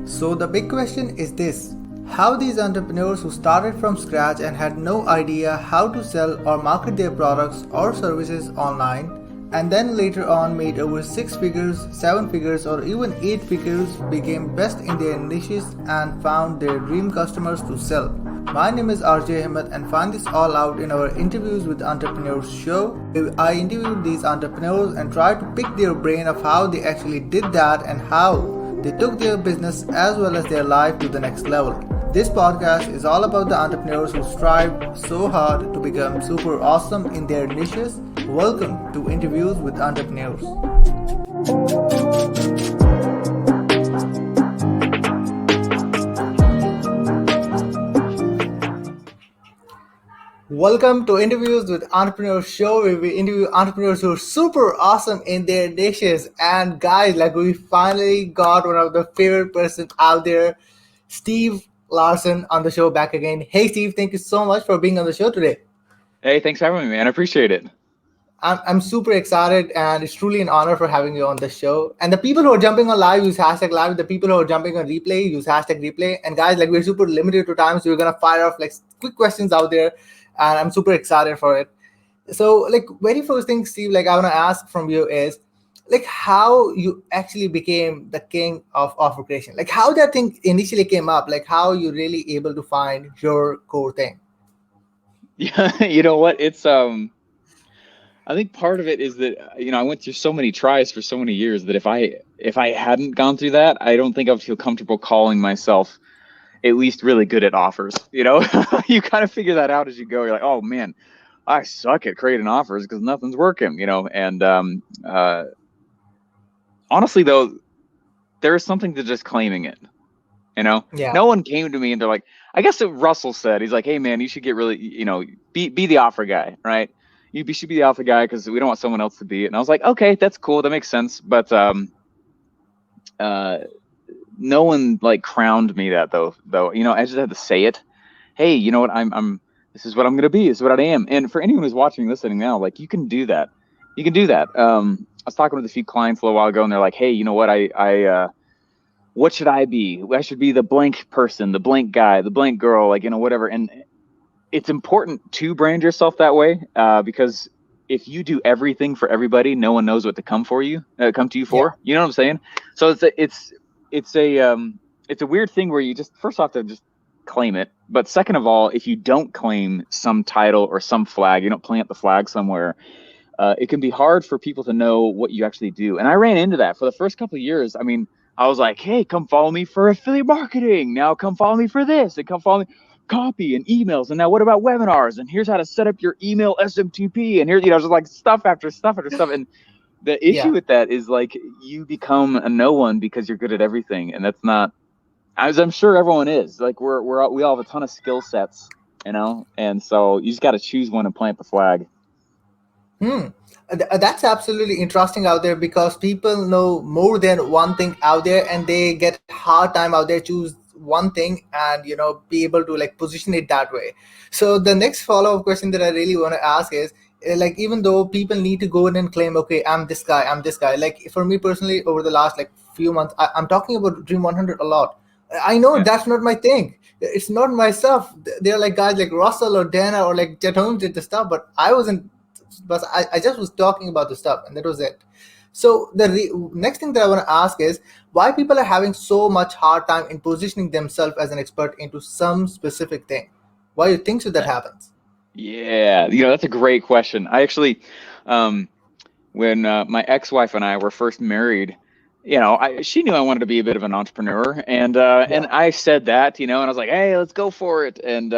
So the big question is this: how these entrepreneurs who started from scratch and had no idea how to sell or market their products or services online and then later on made over 6 figures, 7 figures or even 8 figures became best in their niches and found their dream customers to sell. My name is RJ Ahmed and find this all out in our Interviews with Entrepreneurs show. I interviewed these entrepreneurs and tried to pick their brain of how they actually did that and how they took their business as well as their life to the next level. This podcast is all about the entrepreneurs who strive so hard to become super awesome in their niches. Welcome to Interviews with Entrepreneurs. Welcome to Interviews with Entrepreneurs show, where we interview entrepreneurs who are super awesome in their niches. And guys, we finally got one of the favorite person out there, Steve Larsen, on the show back again. Hey Steve, thank you so much for being on the show today. Hey, thanks for having me, man. I appreciate it. I'm super excited, and it's truly an honor for having you on the show. And the people who are jumping on live, use hashtag live. The people who are jumping on replay, use hashtag replay. And guys, we're super limited to time, so we're gonna fire off quick questions out there, and I'm super excited for it. So very first thing, Steve, I want to ask from you is how you actually became the king of offer creation. How that thing initially came up, how you really able to find your core thing. Yeah, you know what? It's I think part of it is that I went through so many tries for so many years that if I hadn't gone through that, I don't think I would feel comfortable calling myself at least really good at offers. You kind of figure that out as you go. You're like, oh man, I suck at creating offers because nothing's working. And honestly though, there is something to just claiming it. Yeah. No one came to me and they're like, I guess what Russell said, he's like, hey man, you should get really, be the offer guy, right? You should be the alpha guy because we don't want someone else to be it. And I was like, okay, that's cool. That makes sense. But no one crowned me that though. I just had to say it. Hey, you know what? this is what I'm going to be. This is what I am. And for anyone who's watching, listening now, you can do that. You can do that. I was talking with a few clients a little while ago and they're like, hey, you know what? What should I be? I should be the blank person, the blank guy, the blank girl, whatever. And it's important to brand yourself that way because if you do everything for everybody, no one knows what to come to you for. Yeah. You know what I'm saying? So it's a weird thing where you just first off to just claim it, but second of all, if you don't claim some title or some flag, you don't plant the flag somewhere, it can be hard for people to know what you actually do. And I ran into that for the first couple of years. I mean, I was like, hey, come follow me for affiliate marketing. Now come follow me for this, and come follow me. Copy and emails, and now what about webinars, and here's how to set up your email SMTP, and here's just stuff after stuff after stuff. And the issue with that is you become a no one because you're good at everything, and that's not, as I'm sure everyone is. We all have a ton of skill sets, and so you just got to choose one and plant the flag. That's absolutely interesting out there because people know more than one thing out there, and they get hard time out there choose one thing and be able to position it that way. So the next follow-up question that I really want to ask is even though people need to go in and claim, okay, I'm this guy, for me personally, over the last few months, I'm talking about Dream 100 a lot. I know that's not my thing. It's not myself. They're guys like Russell or Dana or Jet Holmes did the stuff, but I wasn't. But I just was talking about the stuff, and that was it. So the next thing that I want to ask is why people are having so much hard time in positioning themselves as an expert into some specific thing. Why do you think that happens? Yeah, that's a great question. I actually, when my ex-wife and I were first married, she knew I wanted to be a bit of an entrepreneur, and I said that, and I was like, hey, let's go for it. And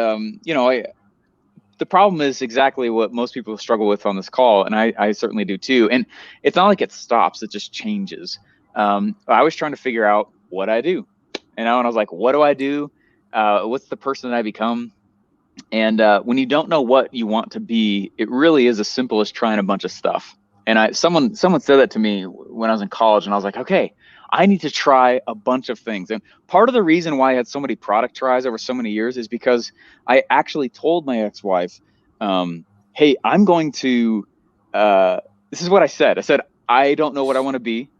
the problem is exactly what most people struggle with on this call, and I certainly do too. And it's not like it stops; it just changes. I was trying to figure out what I do, and I was like, "What do I do? What's the person that I become?" And when you don't know what you want to be, it really is as simple as trying a bunch of stuff. And someone said that to me when I was in college, and I was like, "Okay, I need to try a bunch of things." And part of the reason why I had so many product tries over so many years is because I actually told my ex-wife, hey, I'm going to, this is what I said. I said, I don't know what I want to be,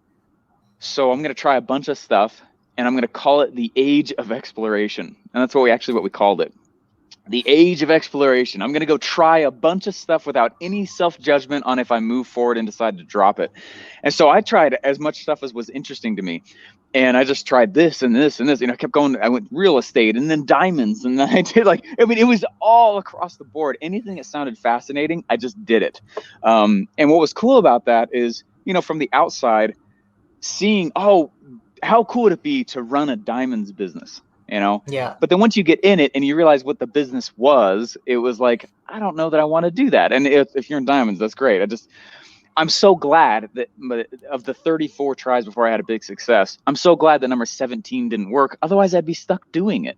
so I'm going to try a bunch of stuff. and I'm going to call it the age of exploration. And that's what we called it. The age of exploration. I'm going to go try a bunch of stuff without any self-judgment on if I move forward and decide to drop it. And so I tried as much stuff as was interesting to me. And I just tried this and this and this. I kept going. I went real estate and then diamonds. And then I did it was all across the board. Anything that sounded fascinating, I just did it. And what was cool about that is, from the outside, seeing, oh, how cool would it be to run a diamonds business, Yeah. But then once you get in it and you realize what the business was, it was like, I don't know that I want to do that. And if you're in diamonds, that's great. I'm so glad that of the 34 tries before I had a big success, I'm so glad that number 17 didn't work. Otherwise, I'd be stuck doing it.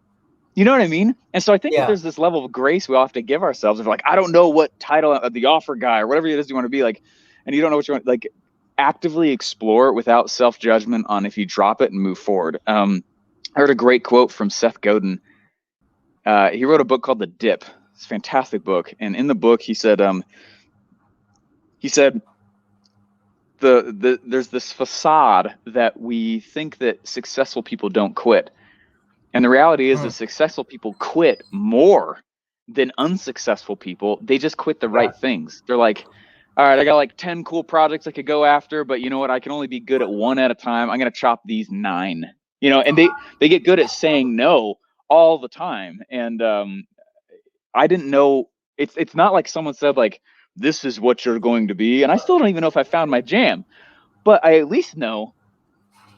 You know what I mean? And so I think that Yeah. there's this level of grace we all have to give ourselves. Of like, I don't know what title of the offer guy or whatever it is you want to be, like, and you don't know what you want, like, actively explore it without self-judgment on if you drop it and move forward. I heard a great quote from Seth Godin. He wrote a book called The Dip. It's a fantastic book. And in the book, he said, there's this facade that we think that successful people don't quit. And the reality is that successful people quit more than unsuccessful people. They just quit the right things. They're like, all right, I got like 10 cool projects I could go after, but you know what? I can only be good at one at a time. I'm going to chop these 9, and they get good at saying no all the time. And I didn't know, it's not like someone said, like, this is what you're going to be. And I still don't even know if I found my jam, but I at least know,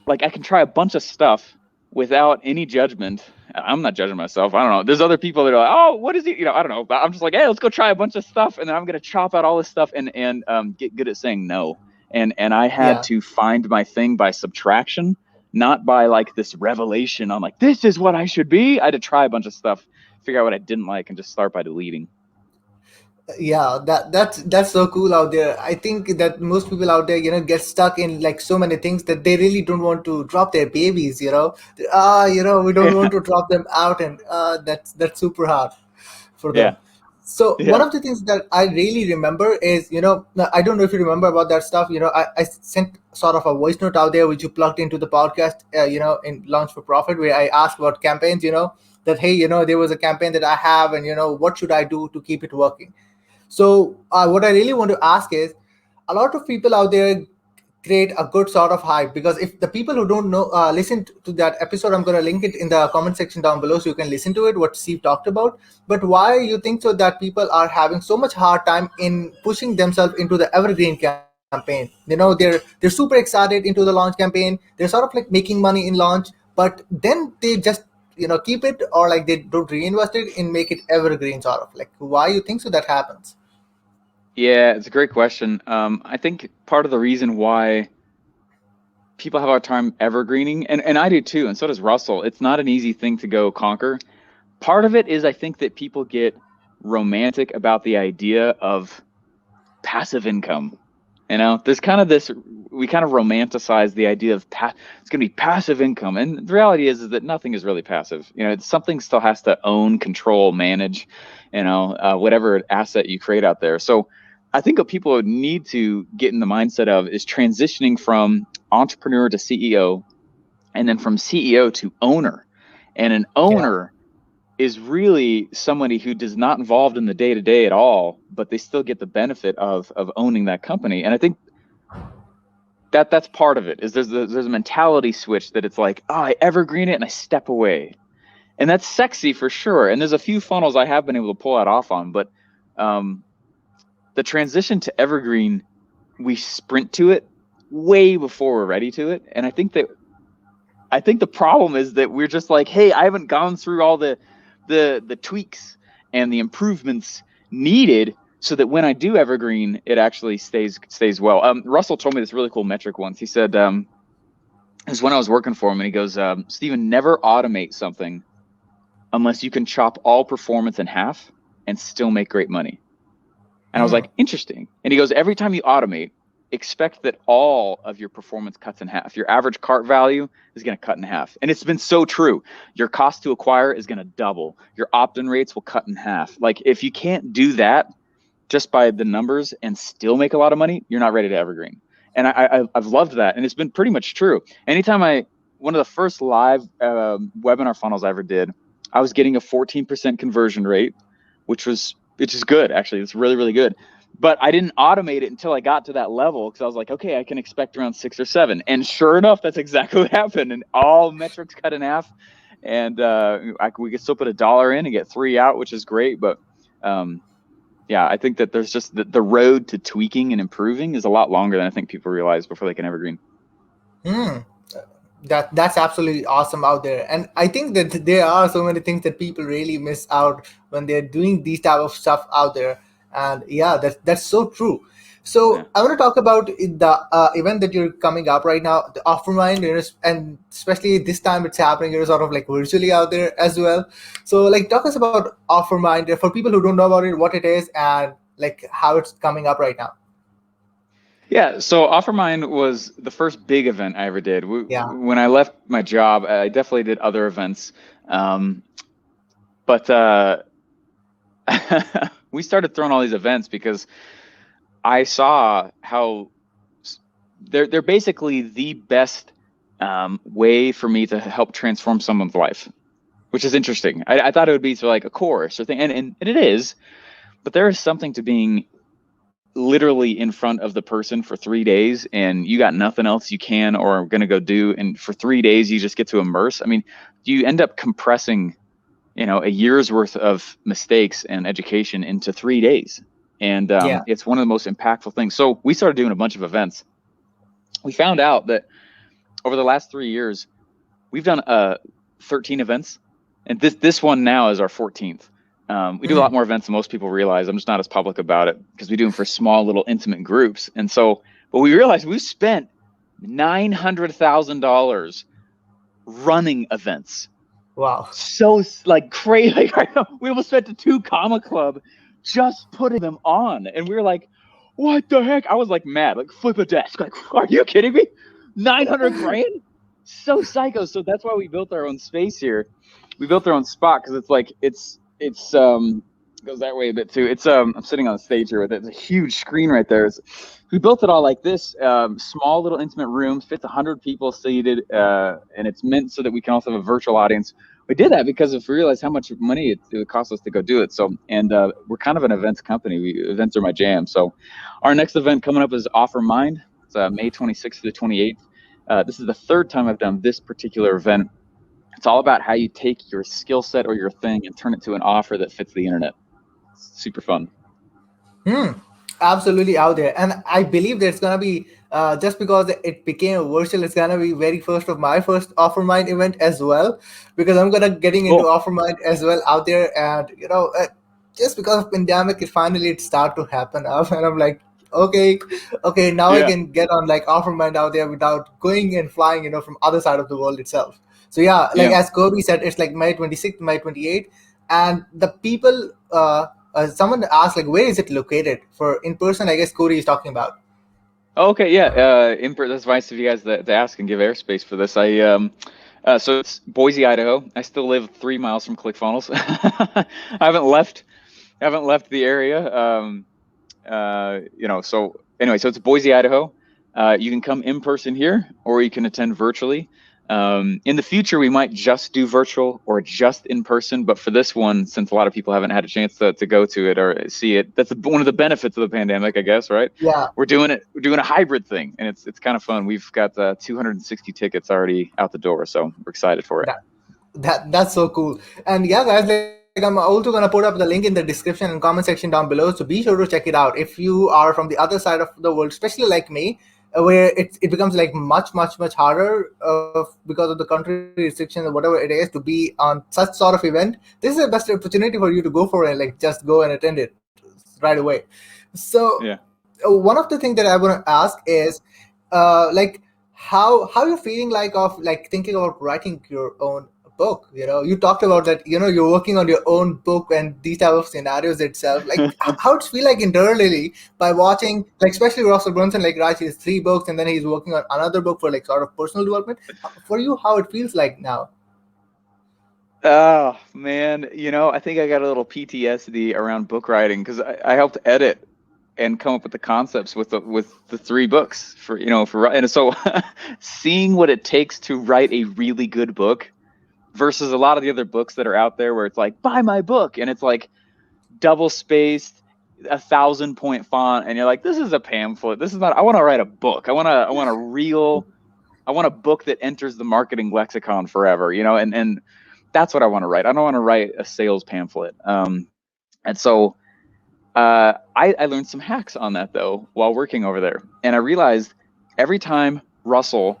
like, I can try a bunch of stuff without any judgment. I'm not judging myself. I don't know. There's other people that are like, oh, what is he? I don't know. But I'm just like, hey, let's go try a bunch of stuff. And then I'm going to chop out all this stuff and get good at saying no. And I had Yeah. to find my thing by subtraction, not by like this revelation on like, this is what I should be. I had to try a bunch of stuff, figure out what I didn't like, and just start by deleting. Yeah, that's so cool out there. I think that most people out there, get stuck in like so many things that they really don't want to drop their babies. We don't want Yeah. to drop them out, and that's super hard for them. Yeah. So one Yeah. of the things that I really remember is, now, I don't know if you remember about that stuff. I sent sort of a voice note out there which you plugged into the podcast, in Launch for Profit, where I asked about campaigns. That, hey, there was a campaign that I have, and what should I do to keep it working? So what I really want to ask is, a lot of people out there create a good sort of hype, because if the people who don't know listen to that episode, I'm going to link it in the comment section down below so you can listen to it, what Steve talked about. But why you think so that people are having so much hard time in pushing themselves into the Evergreen campaign? They're super excited into the launch campaign. They're sort of like making money in launch, but then they just keep it, or like they don't reinvest it and make it evergreen, sort of like. Why you think so that happens? Yeah, it's a great question. I think part of the reason why people have a hard time evergreening, and I do too, and so does Russell. It's not an easy thing to go conquer. Part of it is, I think that people get romantic about the idea of passive income. There's kind of this, we kind of romanticize the idea of it's going to be passive income. And the reality is that nothing is really passive. Something still has to own, control, manage, whatever asset you create out there. So I think what people need to get in the mindset of is transitioning from entrepreneur to CEO, and then from CEO to owner. And an Yeah. owner is really somebody who does not involved in the day-to-day at all, but they still get the benefit of owning that company. And I think that's part of it, is there's a mentality switch that it's like, oh, I evergreen it and I step away. And that's sexy for sure. And there's a few funnels I have been able to pull that off on, but the transition to evergreen, we sprint to it way before we're ready to it. And I think the problem is that we're just like, hey, I haven't gone through all the tweaks and the improvements needed so that when I do evergreen, it actually stays well. Russell told me this really cool metric once. He said, it was when I was working for him, and he goes, Steven, never automate something unless you can chop all performance in half and still make great money. And I was like, interesting. And he goes, every time you automate, expect that all of your performance cuts in half. Your average cart value is going to cut in half. And it's been so true. Your cost to acquire is going to double. Your opt-in rates will cut in half. Like, if you can't do that just by the numbers and still make a lot of money, you're not ready to evergreen. And I've loved that. And it's been pretty much true. Anytime one of the first live webinar funnels I ever did, I was getting a 14% conversion rate, which is good, actually. It's really, really good. But I didn't automate it until I got to that level, because I was like, okay, I can expect around 6 or 7. And sure enough, that's exactly what happened. And all metrics cut in half. And we could still put $1 in and get 3 out, which is great. But yeah, I think that there's just the road to tweaking and improving is a lot longer than I think people realize before they can evergreen. Hmm. That's absolutely awesome out there, and I think that there are so many things that people really miss out when they're doing these type of stuff out there. And yeah, that's so true. Yeah. So I want to talk about the event that you're coming up right now, the OfferMind, and especially this time it's happening, you're sort of like virtually out there as well. So like, talk us about OfferMind for people who don't know about it, what it is, and like how it's coming up right now. Yeah, so OfferMind was the first big event I ever did. Yeah. When I left my job, I definitely did other events. But we started throwing all these events because I saw how they're basically the best way for me to help transform someone's life, which is interesting. I thought it would be through like a course or thing, and it is, but there is something to being literally in front of the person for 3 days, and you got nothing else you can or are going to go do, and for 3 days you just get to immerse. I mean, you end up compressing, a year's worth of mistakes and education into 3 days, and Yeah. it's one of the most impactful things. So we started doing a bunch of events. We found out that over the last 3 years we've done 13 events, and this one now is our 14th. We do a lot more events than most people realize. I'm just not as public about it because we do them for small, little, intimate groups. And so, but we realized we spent $900,000 running events. Wow. So like crazy. We almost spent to 2 comma club just putting them on, and we were like, "What the heck?" I was like mad, like flip a desk. Like, are you kidding me? 900 grand? So psycho. So that's why we built our own space here. We built our own spot because it's like it's goes that way a bit too. It's I'm sitting on the stage here with it. It's a huge screen right there. We built it all like this, small little intimate room, fits 100 people seated, and it's meant so that we can also have a virtual audience. We did that because we realized how much money it would cost us to go do it. So, and we're kind of an events company. Events are my jam. So our next event coming up is OfferMind. It's May 26th to the 28th. This is the 3rd time I've done this particular event. It's all about how you take your skill set or your thing and turn it to an offer that fits the internet. It's super fun. Absolutely out there, and I believe that it's gonna be just because it became virtual, it's gonna be very first of my first OfferMind event as well, because I'm gonna getting into Cool. OfferMind as well out there. And just because of pandemic, it started to happen up, and I'm like, okay, okay, now I Yeah. can get on like OfferMind out there without going and flying, from other side of the world itself. So yeah, like Yeah. as Kobe said, it's like May 26th, May 28th, and the people. Someone asked like, where is it located for in person? I guess Corey is talking about. Oh, okay. Yeah. That's nice of you guys to ask and give airspace for this. So it's Boise, Idaho. I still live 3 miles from ClickFunnels. I haven't left the area. So anyway, so it's Boise, Idaho. You can come in person here, or you can attend virtually. In the future, we might just do virtual or just in person. But for this one, since a lot of people haven't had a chance to go to it or see it, that's one of the benefits of the pandemic, I guess, right? Yeah, We're doing a hybrid thing, and it's kind of fun. We've got 260 tickets already out the door, so we're excited for it. that's so cool. And yeah, guys, like I'm also gonna put up the link in the description and comment section down below. So be sure to check it out if you are from the other side of the world, especially like me, where it becomes like much harder because of the country restrictions or whatever it is to be on such sort of event. This is the best opportunity for you to go for it, like just go and attend it right away. So Yeah. one of the things that I want to ask is like how you're feeling like of like thinking about writing your own book. You talked about that, you're working on your own book and these type of scenarios itself, like how it feel like internally by watching, like especially Russell Brunson, like writes his 3 books and then he's working on another book for like sort of personal development. For you, how it feels like now? Oh man, I think I got a little PTSD around book writing because I helped edit and come up with the concepts with the 3 books for, and so seeing what it takes to write a really good book versus a lot of the other books that are out there where it's like, buy my book, and it's like double spaced, 1,000-point font, and you're like, this is a pamphlet. This is not. I want to write a book. I want a book that enters the marketing lexicon forever, and that's what I want to write. I don't want to write a sales pamphlet. And so I learned some hacks on that though while working over there, and I realized every time Russell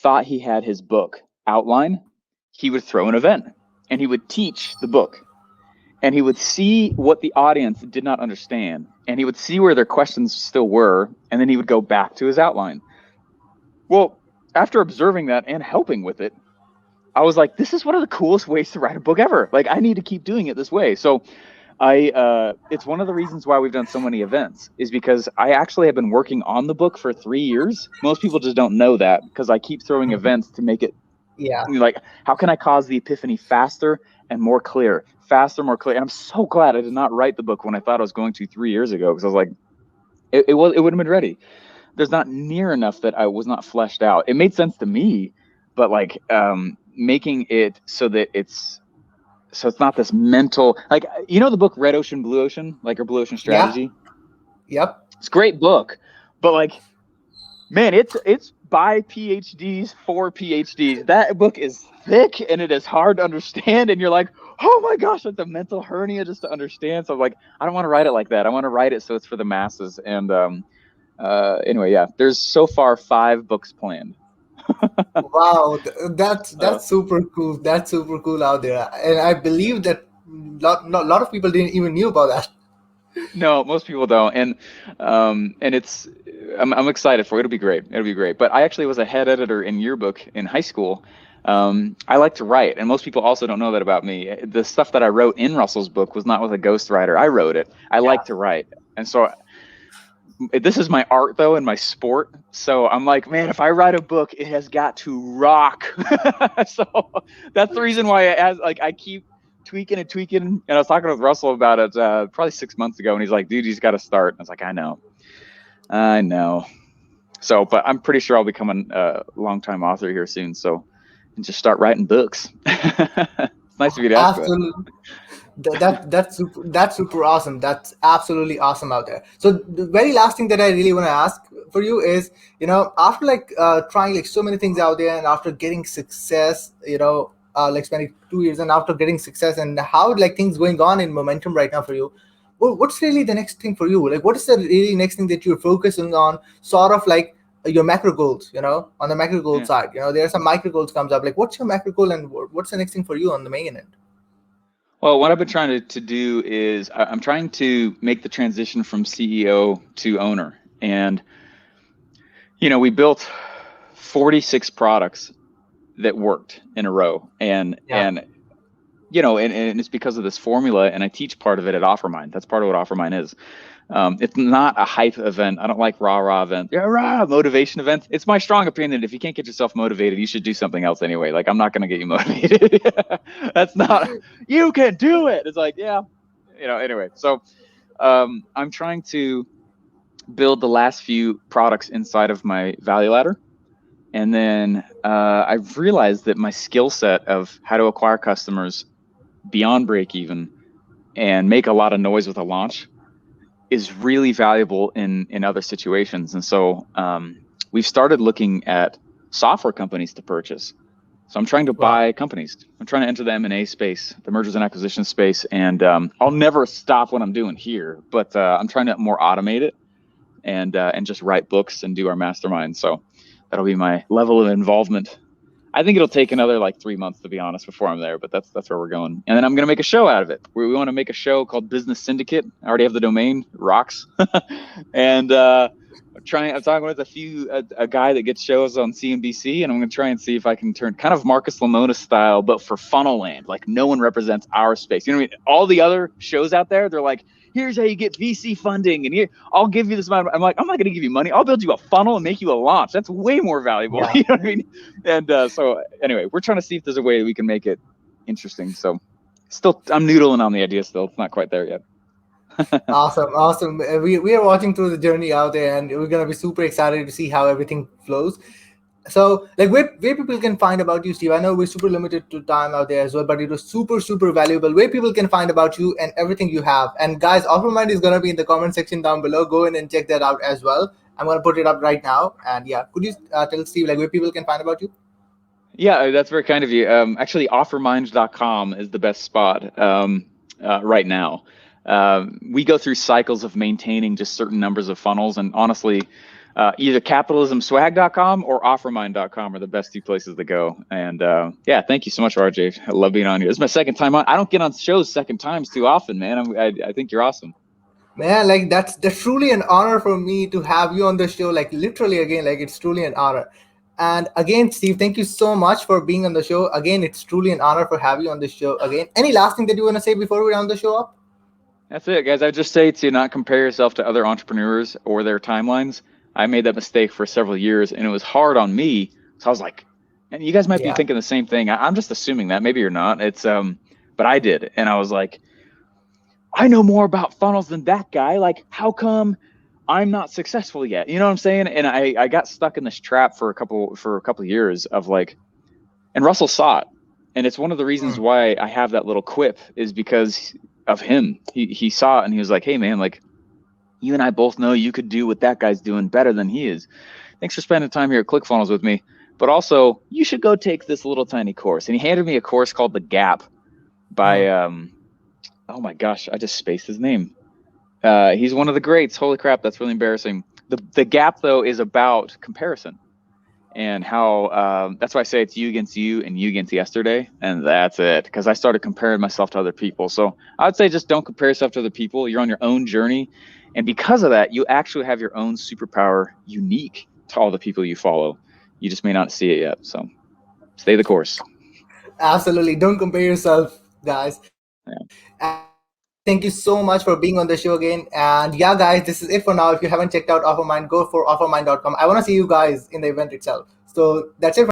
thought he had his book outline, he would throw an event and he would teach the book, and he would see what the audience did not understand, and he would see where their questions still were, and then he would go back to his outline. Well, after observing that and helping with it, I was like, this is one of the coolest ways to write a book ever. Like, I need to keep doing it this way. So it's one of the reasons why we've done so many events, is because I actually have been working on the book for 3 years. Most people just don't know that, because I keep throwing events to make it Yeah. like, how can I cause the epiphany faster and more clear, faster, more clear? And I'm so glad I did not write the book when I thought I was going to 3 years ago, because I was like, it wouldn't have been ready. There's not near enough that I was not fleshed out. It made sense to me, but like making it so that it's not this mental, like, the book Red Ocean, Blue Ocean, like, or Blue Ocean Yeah. Strategy. Yep. It's a great book, but like, man, it's by PhDs for PhDs. That book is thick and it is hard to understand, and you're like, oh my gosh, that's a mental hernia just to understand. So I'm like, I don't want to write it like that. I want to write it so it's for the masses. And anyway, yeah, there's so far 5 books planned. Wow, that's Uh, that's super cool. That's super cool out there, and I believe that lot of people didn't even knew about that. no, most people don't, and it's I'm excited for it. It'll be great. It'll be great. But I actually was a head editor in yearbook in high school. I like to write, and most people also don't know that about me. The stuff that I wrote in Russell's book was not with a ghostwriter. I wrote it. I Yeah. like to write, and so this is my art though, and my sport. So I'm like, man, if I write a book, it has got to rock. So that's the reason why I keep tweaking and tweaking. And I was talking with Russell about it probably 6 months ago, and he's like, dude, he's got to start. And I was like, I know. So, but I'm pretty sure I'll become a longtime author here soon. So, and just start writing books. It's nice of you to ask that. Absolutely. That's super awesome. That's absolutely awesome out there. So the very last thing that I really want to ask for you is, after like trying like so many things out there, and after getting success, like spending 2 years, and after getting success, and how like things going on in momentum right now for you, what's really the next thing for you? Like, what is the really next thing that you're focusing on? Sort of like your macro goals, on the macro goal Yeah. side. There are some micro goals comes up. Like, what's your macro goal, and what's the next thing for you on the main end? Well, what I've been trying to do is I'm trying to make the transition from CEO to owner. And, we built 46 products that worked in a row. And, Yeah. and it's because of this formula, and I teach part of it at OfferMind. That's part of what OfferMind is. It's not a hype event. I don't like rah events. Yeah, rah, motivation events. It's my strong opinion that if you can't get yourself motivated, you should do something else anyway. Like, I'm not going to get you motivated. That's not, you can do it. It's like, yeah, anyway. So I'm trying to build the last few products inside of my value ladder. And then I've realized that my skill set of how to acquire customers beyond break even and make a lot of noise with a launch is really valuable in other situations. And so we've started looking at software companies to purchase. So I'm trying to Wow. buy companies. I'm trying to enter the M&A space, the mergers and acquisition space. And I'll never stop what I'm doing here, but I'm trying to more automate it and just write books and do our mastermind. So that'll be my level of involvement. I think it'll take another like 3 months, to be honest, before I'm there, but that's where we're going. And then I'm going to make a show out of it. We want to make a show called Business Syndicate. I already have the domain, it rocks. And I'm talking with a guy that gets shows on CNBC, and I'm going to try and see if I can turn kind of Marcus Lemonis style, but for funnel land. Like, no one represents our space. You know what I mean? All the other shows out there, they're like, here's how you get VC funding, and here, I'll give you this amount. I'm like, I'm not going to give you money. I'll build you a funnel and make you a launch. That's way more valuable. Yeah. You know what I mean? And so anyway, we're trying to see if there's a way that we can make it interesting. So still, I'm noodling on the idea still. It's not quite there yet. Awesome, awesome. We are watching through the journey out there, and we're gonna be super excited to see how everything flows. So, like, where people can find about you, Steve? I know we're super limited to time out there as well, but it was super valuable. Where people can find about you and everything you have. And guys, OfferMind is gonna be in the comment section down below. Go in and check that out as well. I'm gonna put it up right now. And yeah, could you tell Steve like where people can find about you? Yeah, that's very kind of you. Actually, offermind.com is the best spot right now. We go through cycles of maintaining just certain numbers of funnels, and honestly, either capitalismswag.com or offermind.com are the best two places to go. And yeah, thank you so much, RJ. I love being on here. This is my second time on. I don't get on shows second times too often, man. I think you're awesome. Man, like that's truly an honor for me to have you on the show. Like literally, again, like it's truly an honor. And again, Steve, thank you so much for being on the show. Again, it's truly an honor for have you on the show. Again, any last thing that you want to say before we round the show up? That's it, guys. I just say to not compare yourself to other entrepreneurs or their timelines. I made that mistake for several years, and it was hard on me. So I was like, and you guys might be Yeah. thinking the same thing. I'm just assuming that. Maybe you're not. But I did, and I was like, I know more about funnels than that guy. Like, how come I'm not successful yet? You know what I'm saying? And I got stuck in this trap for a couple of years of like, and Russell saw it, and it's one of the reasons why I have that little quip is because of him. He saw it and he was like, hey man, like you and I both know you could do what that guy's doing better than he is. Thanks for spending time here at ClickFunnels with me. But also, you should go take this little tiny course. And he handed me a course called The Gap by oh my gosh, I just spaced his name. He's one of the greats. Holy crap, that's really embarrassing. The Gap though is about comparison. And how that's why I say it's you against you and you against yesterday, and that's it. Because I started comparing myself to other people. So I would say just don't compare yourself to other people. You're on your own journey, and because of that, you actually have your own superpower, unique to all the people you follow. You just may not see it yet. So stay the course. Absolutely. Don't compare yourself, guys. Yeah. And Steve, thank you so much for being on the show again. And yeah, guys, this is it for now. If you haven't checked out OfferMind, go for offermind.com. I want to see you guys in the event itself. So that's it from